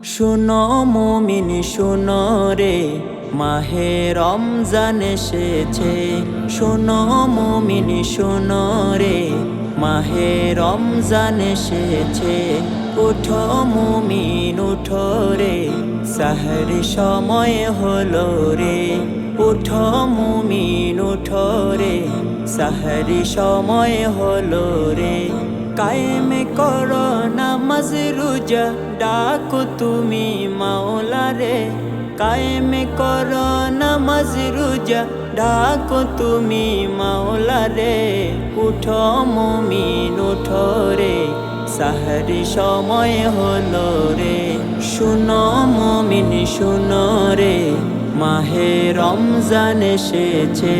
শুনো মুমিন শুনো রে, মাহে রমজান এসেছে। শুনো মুমিন শুনো রে, মাহে রমজান এসেছে। উঠো মুমিন উঠো রে, সাহরি সময় হলো রে। উঠো মুমিন উঠো রে, সাহরি সময় হলো রে। কায়েম করো নামাজ রোজা, ডাকো তুমি মাওলা রে। কায়েম করো নামাজ রোজা, ডাকো তুমি মাওলা রে। উঠো মুমিন উঠো রে, সাহরি সময় হলো রে। শুনো মুমিন শুনো রে, মাহে রমজান এসেছে।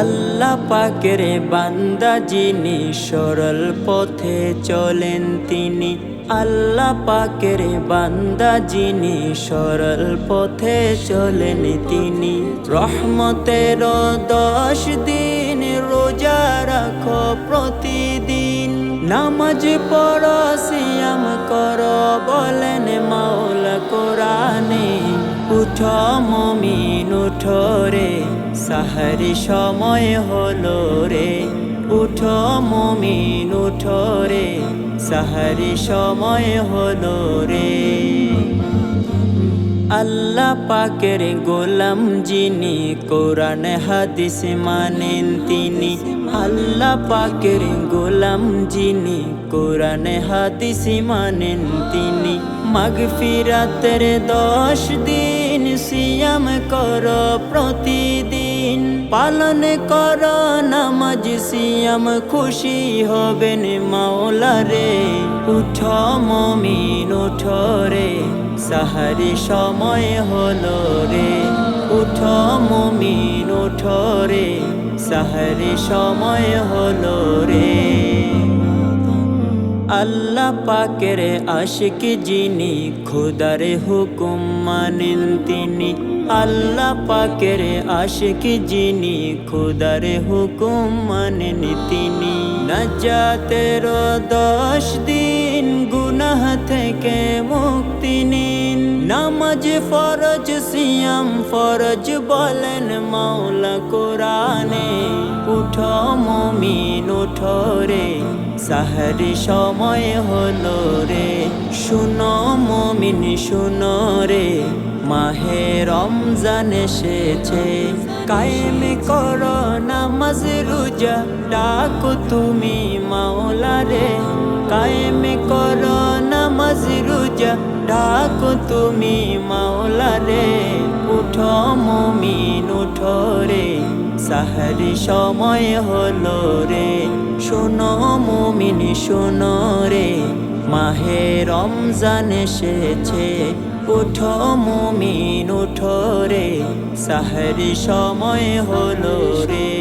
আল্লাহ পাকের বান্দা যিনি, সরল পথে চলেন তিনি। আল্লাহ পাকের বান্দা যিনি, সরল পথে চলেন তিনি। রহমতের 10 দিন রোজা রাখো প্রতিদিন। নামাজ পড়ো সিয়াম করো বলেন মাওলা কোরআনে। উঠো মুমিন উঠো রে, সাহরি সময় হলো রে। উঠো মুমিন উঠো রে, সাহরি সময় হলো রে। আল্লাহ পাকের গোলাম যিনি, কোরআন হাদিস মানেন তিনি। আল্লাহ পাকের গোলাম যিনি, কোরআন হাদিস মানেন তিনি। মাগফিরাতের 10 দিন সিয়াম করো প্রতিদিন। পালন করো নামাজ সিয়াম, খুশি হবেন মাওলা রে। উঠো মুমিন উঠো রে, সাহরি সময় হলো রে। উঠো মুমিন উঠো রে, সাহরি সময় হলো রে। আল্লাহ পাকের আশিক যিনি, খোদার হুকুম মানেন তিনি। আল্লাহ পাকের আশিক যিনি, খোদার হুকুম মানেন তিনি। নাজাতের 10 দিন গুনাহ থেকে মুক্তি নিন। নামাজ ফরজ সিয়াম ফরজ বলেন মাওলা কোরআনে। উঠো মুমিন উঠো রে, সাহরি সময় হলো রে। শুনো মুমিন শুনো রে, মাহে রমজান এসেছে। কায়েম করো নামাজ রোজা, ডাকো তুমি মাওলা রে। কায়েম করো নামাজ রোজা, ডাকো তুমি মাওলা রে। উঠো মুমিন উঠো রে, সাহরি সময় হলো রে। শুনো মুমিন শুনো রে, মাহে রমজান এসেছে। উঠো মুমিন উঠো রে, সাহরি সময় হলো রে।